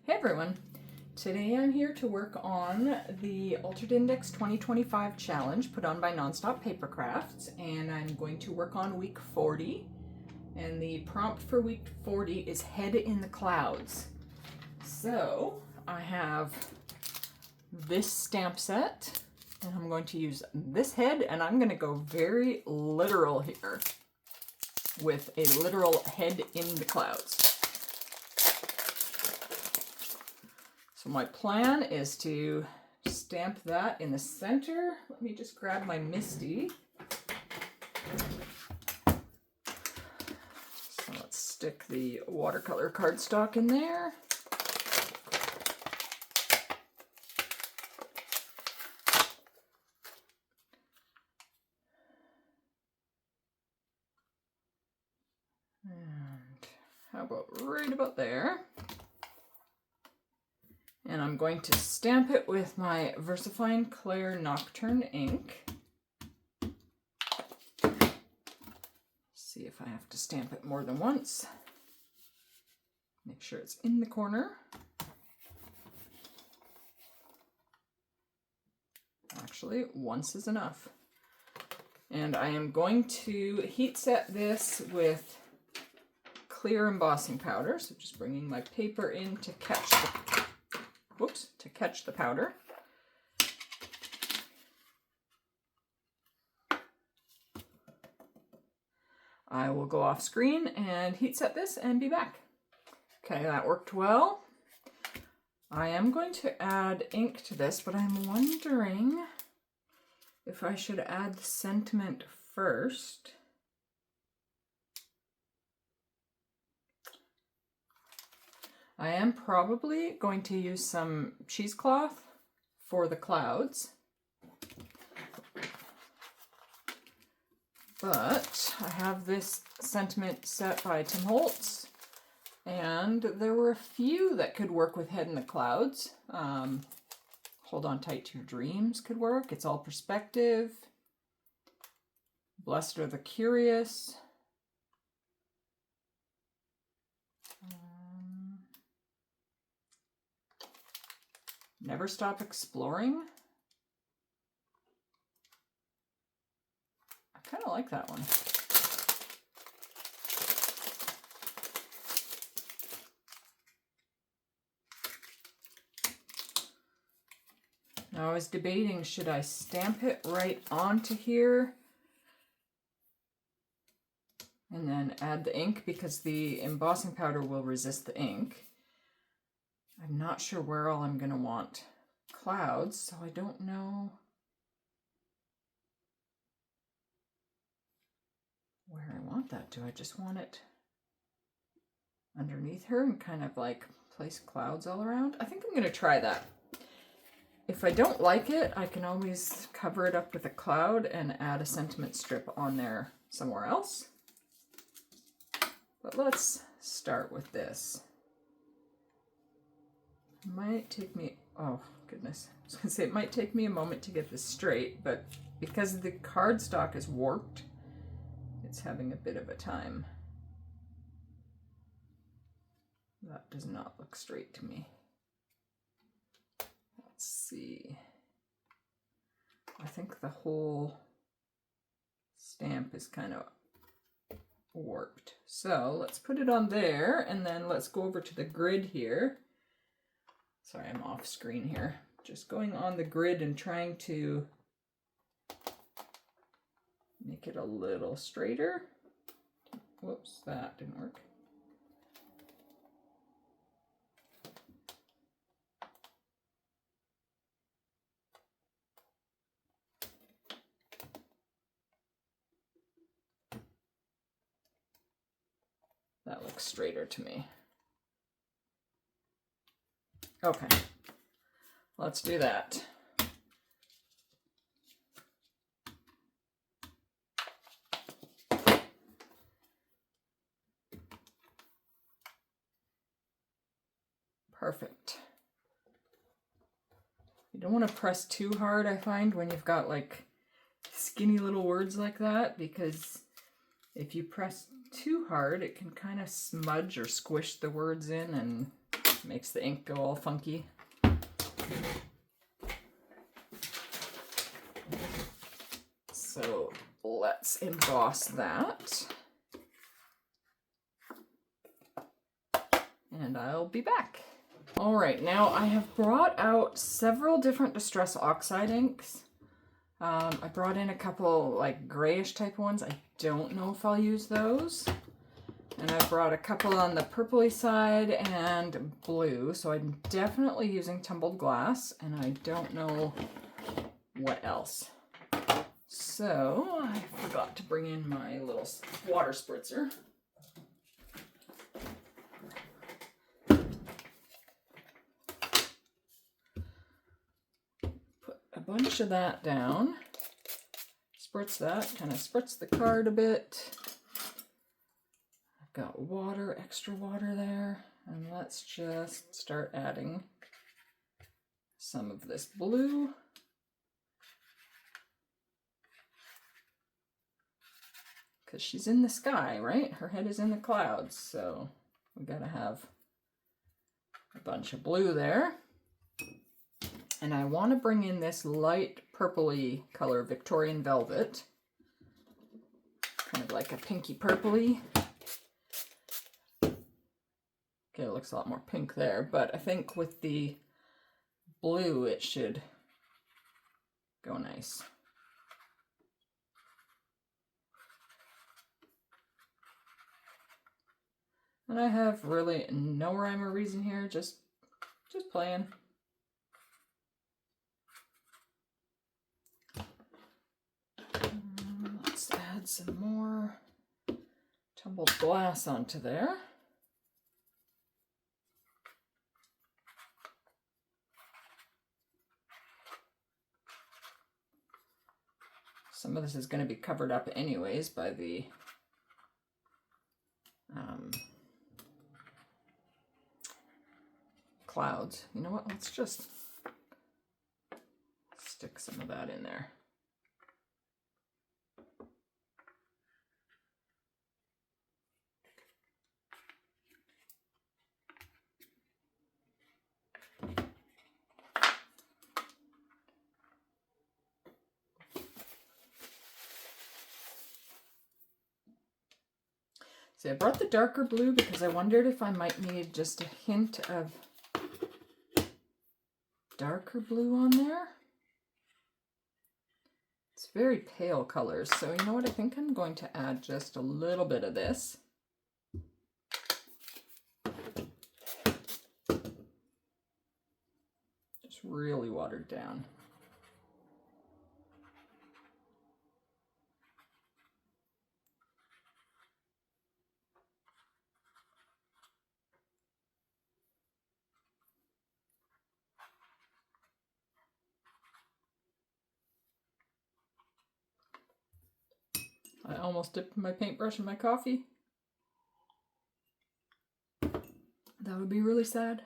Hey everyone! Today I'm here to work on the Altered Index 2025 challenge put on by Nonstop Paper Crafts, and I'm going to work on week 40. And the prompt for week 40 is Head in the Clouds. So I have this stamp set, and I'm going to use this head, and I'm going to go very literal here with a literal head in the clouds. So my plan is to stamp that in the center. Let me just grab my MISTI. So let's stick the watercolor cardstock in there. And how about right about there? And I'm going to stamp it with my VersaFine Clair Nocturne ink. See if I have to stamp it more than once. Make sure it's in the corner. Actually, once is enough. And I am going to heat set this with clear embossing powder. So just bringing my paper in to catch the powder. I will go off screen and heat set this and be back. Okay, that worked well. I am going to add ink to this, but I'm wondering if I should add the sentiment first. I am probably going to use some cheesecloth for the clouds, but I have this sentiment set by Tim Holtz, and there were a few that could work with Head in the Clouds. Hold On Tight to Your Dreams could work. It's All Perspective. Blessed Are the Curious. Never Stop Exploring. I kind of like that one. Now I was debating, should I stamp it right onto here and then add the ink, because the embossing powder will resist the ink. I'm not sure where all I'm going to want clouds, so I don't know where I want that. Do I just want it underneath her and kind of like place clouds all around? I think I'm going to try that. If I don't like it, I can always cover it up with a cloud and add a sentiment strip on there somewhere else. But let's start with this. Might take me, oh goodness, I was gonna say it might take me a moment to get this straight, but because the cardstock is warped, it's having a bit of a time. That does not look straight to me. Let's see. I think the whole stamp is kind of warped. So let's put it on there, and then let's go over to the grid here. Sorry, I'm off screen here. Just going on the grid and trying to make it a little straighter. Whoops, that didn't work. That looks straighter to me. Okay, let's do that. Perfect. You don't want to press too hard, I find, when you've got like skinny little words like that, because if you press too hard, it can kind of smudge or squish the words in and Makes the ink go all funky. So let's emboss that. And I'll be back. All right, now I have brought out several different Distress Oxide inks. I brought in a couple like grayish type ones. I don't know if I'll use those. And I brought a couple on the purpley side and blue. So I'm definitely using Tumbled Glass, and I don't know what else. So I forgot to bring in my little water spritzer. Put a bunch of that down. Spritz that, kind of spritz the card a bit. I've got water, extra water there. And let's just start adding some of this blue. Because she's in the sky, right? Her head is in the clouds, so we gotta have a bunch of blue there. And I want to bring in this light purpley color, Victorian Velvet. Kind of like a pinky purpley. Okay, it looks a lot more pink there, but I think with the blue it should go nice. And I have really no rhyme or reason here, just playing. Let's add some more Tumbled Glass onto there. Some of this is going to be covered up anyways by the clouds. You know what? Let's just stick some of that in there. See, I brought the darker blue because I wondered if I might need just a hint of darker blue on there. It's very pale colors, so you know what? I think I'm going to add just a little bit of this. Just really watered down. I almost dipped my paintbrush in my coffee. That would be really sad.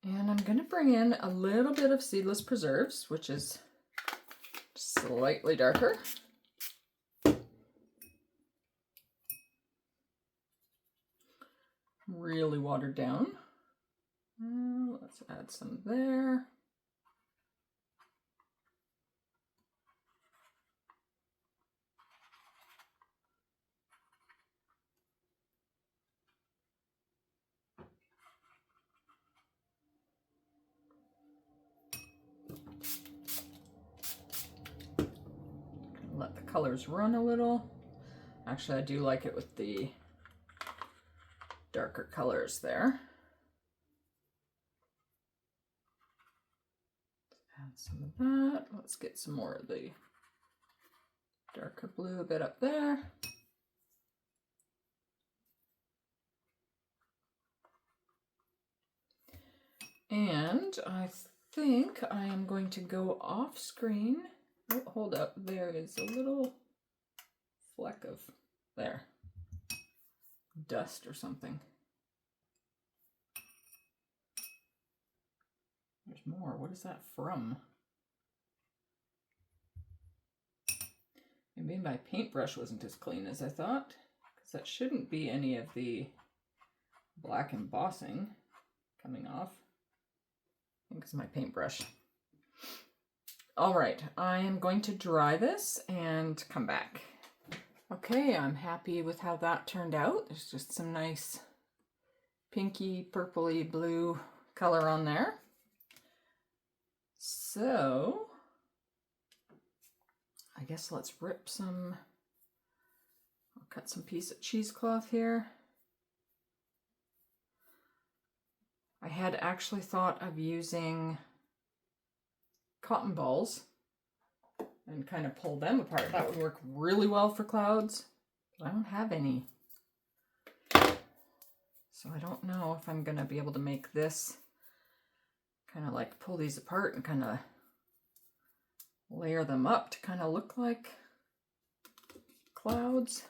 And I'm going to bring in a little bit of Seedless Preserves, which is slightly darker. Really watered down. Let's add some there. Let the colors run a little. Actually, I do like it with the darker colors there. Add some of that. Let's get some more of the darker blue a bit up there. And I think I am going to go off screen. Oh, hold up, there is a little fleck of, there, dust or something. There's more. What is that from? Maybe my paintbrush wasn't as clean as I thought, because that shouldn't be any of the black embossing coming off. I think it's my paintbrush. All right, I am going to dry this and come back. Okay, I'm happy with how that turned out. There's just some nice pinky, purpley, blue color on there. So, I guess let's rip some, I'll cut some piece of cheesecloth here. I had actually thought of using cotton balls and kind of pull them apart. That would work really well for clouds, but I don't have any. So I don't know if I'm gonna be able to make this kind of like pull these apart and kind of layer them up to kind of look like clouds.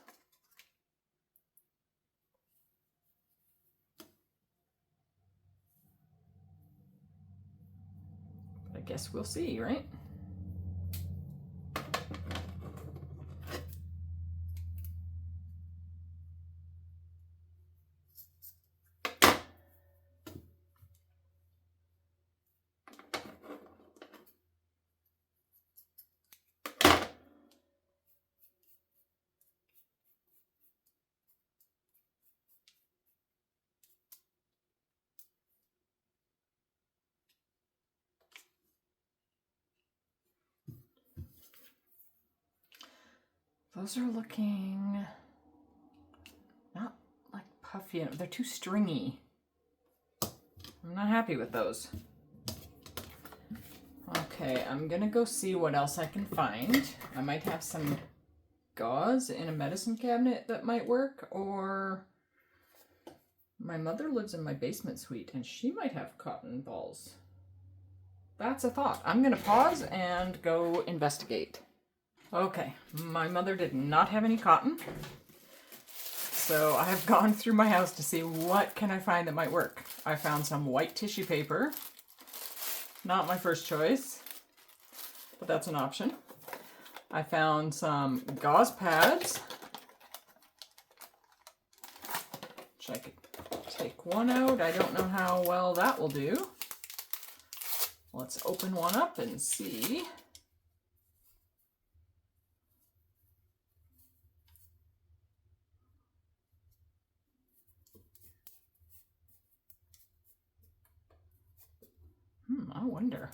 But I guess we'll see, right? Those are looking not like puffy. They're too stringy. I'm not happy with those. Okay, I'm gonna go see what else I can find. I might have some gauze in a medicine cabinet that might work, or my mother lives in my basement suite and she might have cotton balls. That's a thought. I'm gonna pause and go investigate. Okay, my mother did not have any cotton, so I have gone through my house to see what can I find that might work. I found some white tissue paper. Not my first choice, but that's an option. I found some gauze pads, which I could take one out. I don't know how well that will do. Let's open one up and see. I wonder.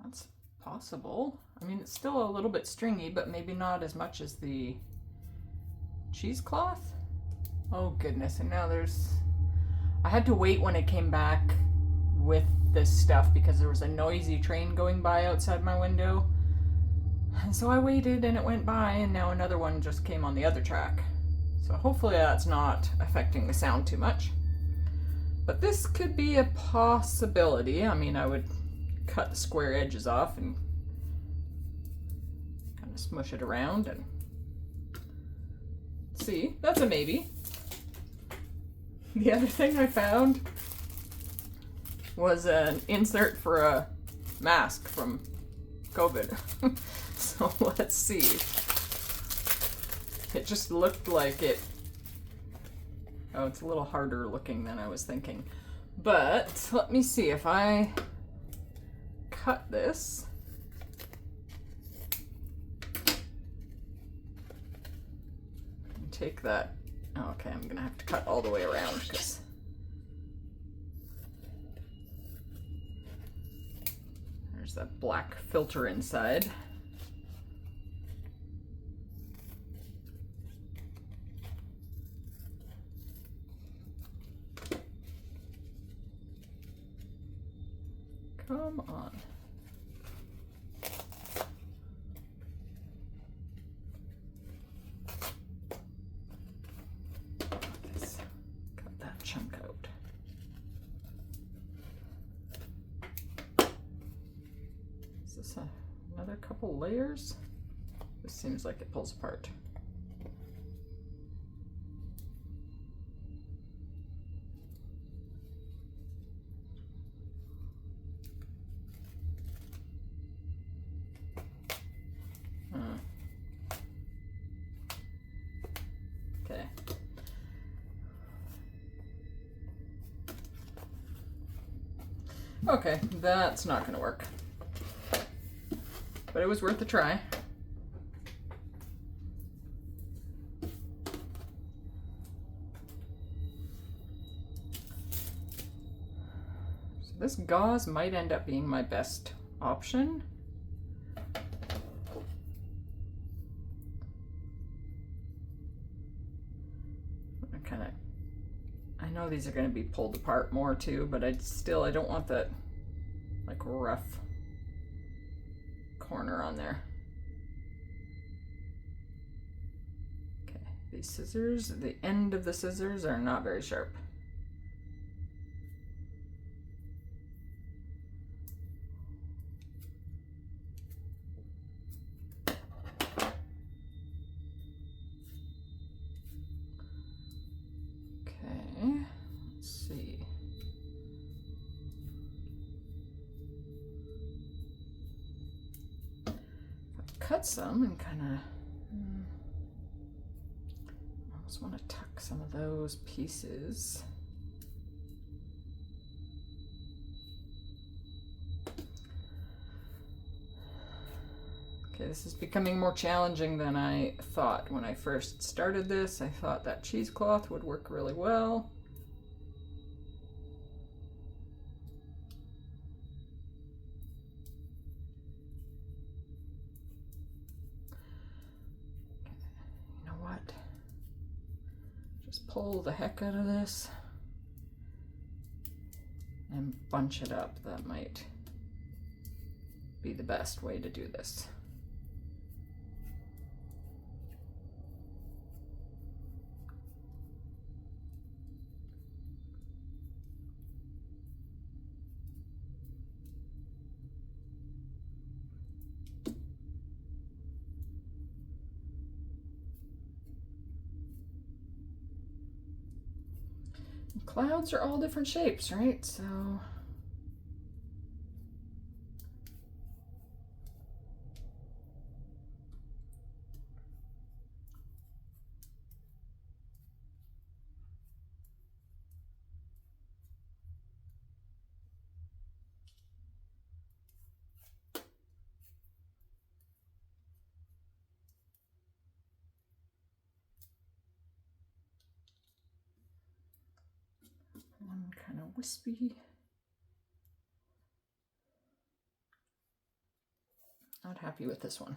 That's possible. I mean, it's still a little bit stringy, but maybe not as much as the cheesecloth. Oh goodness, and now there's... I had to wait when it came back with this stuff because there was a noisy train going by outside my window. And so I waited and it went by, and now another one just came on the other track. So hopefully that's not affecting the sound too much. But this could be a possibility. I mean, I would cut the square edges off and kind of smush it around and see. That's a maybe. The other thing I found was an insert for a mask from COVID. So let's see. It just looked like it... Oh, it's a little harder looking than I was thinking. But let me see if I cut this. And take that. Oh, okay, I'm gonna have to cut all the way around because there's that black filter inside. Come on. Let's cut that chunk out. Is this another couple layers? This seems like it pulls apart. Okay, that's not gonna work. But it was worth a try. So this gauze might end up being my best option. I know these are going to be pulled apart more too, but I don't want that like rough corner on there. Okay, these scissors, the end of the scissors are not very sharp. Okay, let's see. Cut some and kind of I almost want to tuck some of those pieces. Okay, this is becoming more challenging than I thought when I first started this. I thought that cheesecloth would work really well. Pull the heck out of this and bunch it up. That might be the best way to do this. Clouds are all different shapes, right? So one kind of wispy. Not happy with this one.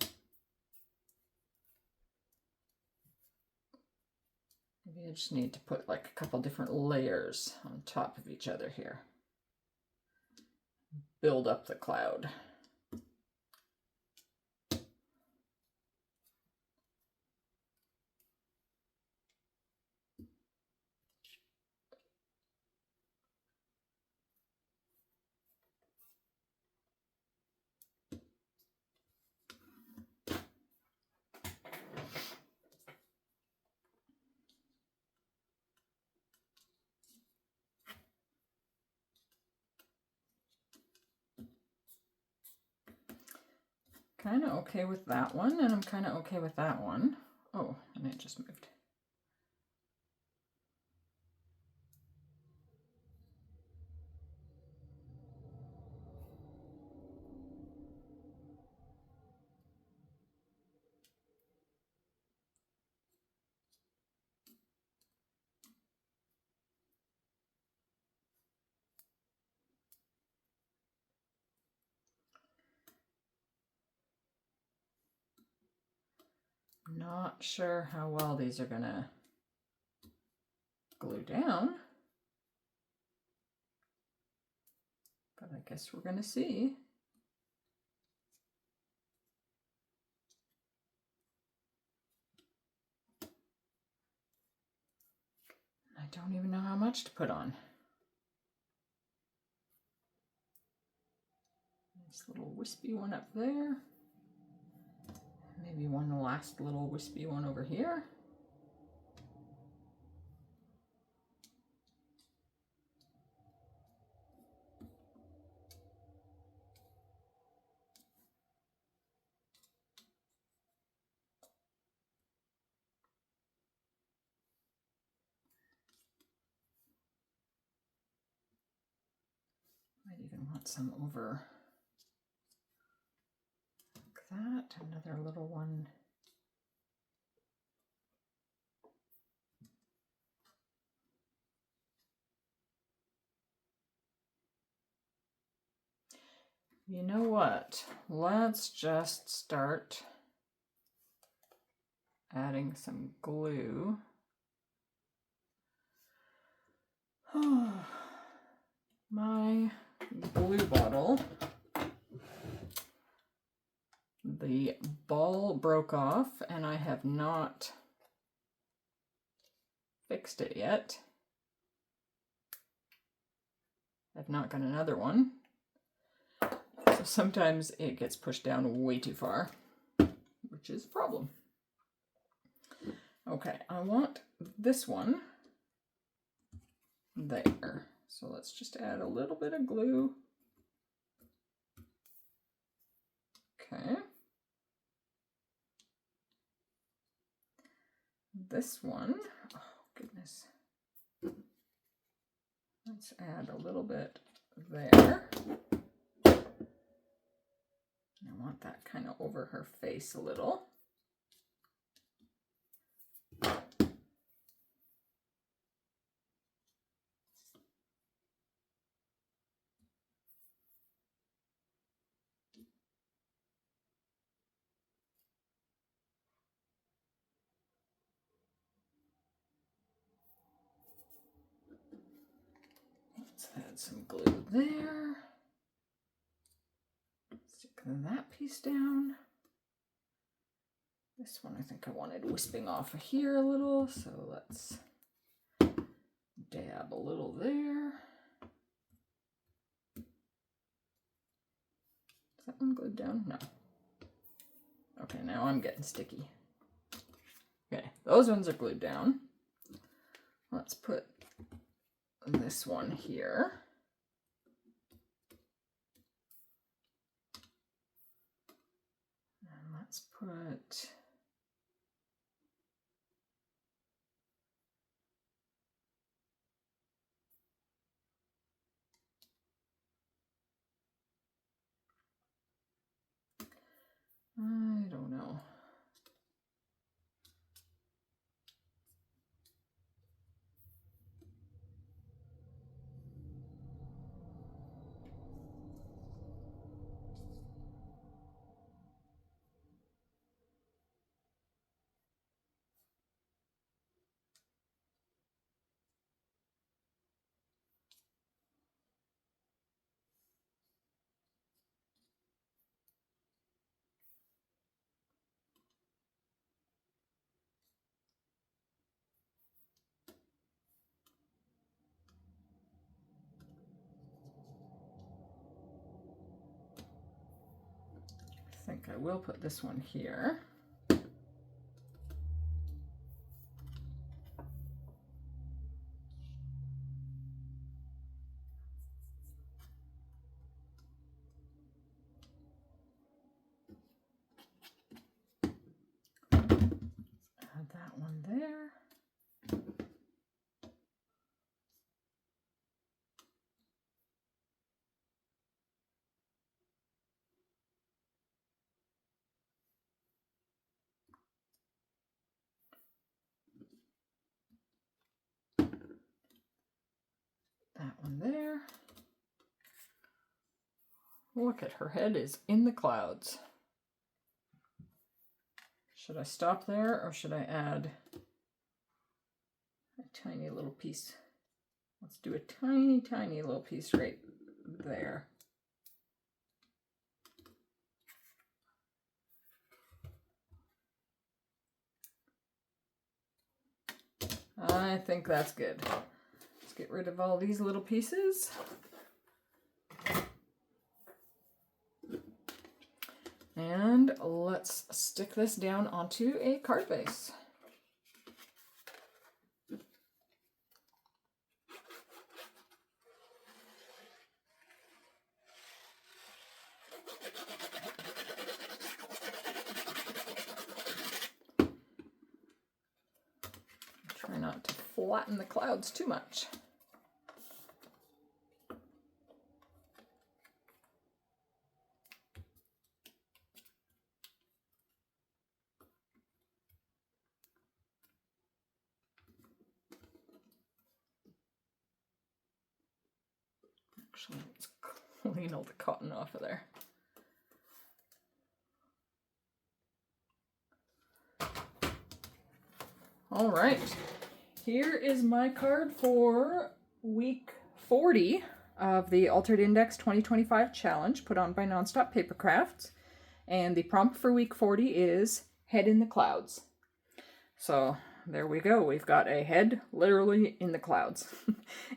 Maybe I just need to put like a couple different layers on top of each other here. Build up the cloud. Kind of okay with that one, and I'm kind of okay with that one. Oh, and it just moved. Not sure how well these are gonna glue down, but I guess we're gonna see. I don't even know how much to put on. This little wispy one up there. Maybe one last little wispy one over here. Might even want some over like that. Another little one. You know what? Let's just start adding some glue. My glue bottle, the ball broke off and I have not fixed it yet. I've not got another one. So sometimes it gets pushed down way too far, which is a problem. Okay, I want this one there. So let's just add a little bit of glue. Okay. This one, oh goodness. Let's add a little bit there. I want that kind of over her face a little. Let's add some glue there. Stick that piece down. This one I think I wanted wisping off of here a little, so let's dab a little there. Is that one glued down? No. Okay, now I'm getting sticky. Okay, those ones are glued down. Let's put this one here. And let's put I don't know. I think I will put this one here. Add that one there. That one there. Look at her head is in the clouds. Should I stop there or should I add a tiny little piece? Let's do a tiny, tiny little piece right there. I think that's good. Let's get rid of all these little pieces. And let's stick this down onto a card base. Try not to flatten the clouds too much. Actually, let's clean all the cotton off of there. All right, here is my card for week 40 of the Altered Index 2025 challenge put on by Nonstop Paper Crafts. And the prompt for week 40 is head in the clouds. So there we go. We've got a head literally in the clouds.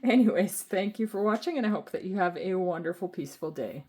Anyways, thank you for watching, and I hope that you have a wonderful, peaceful day.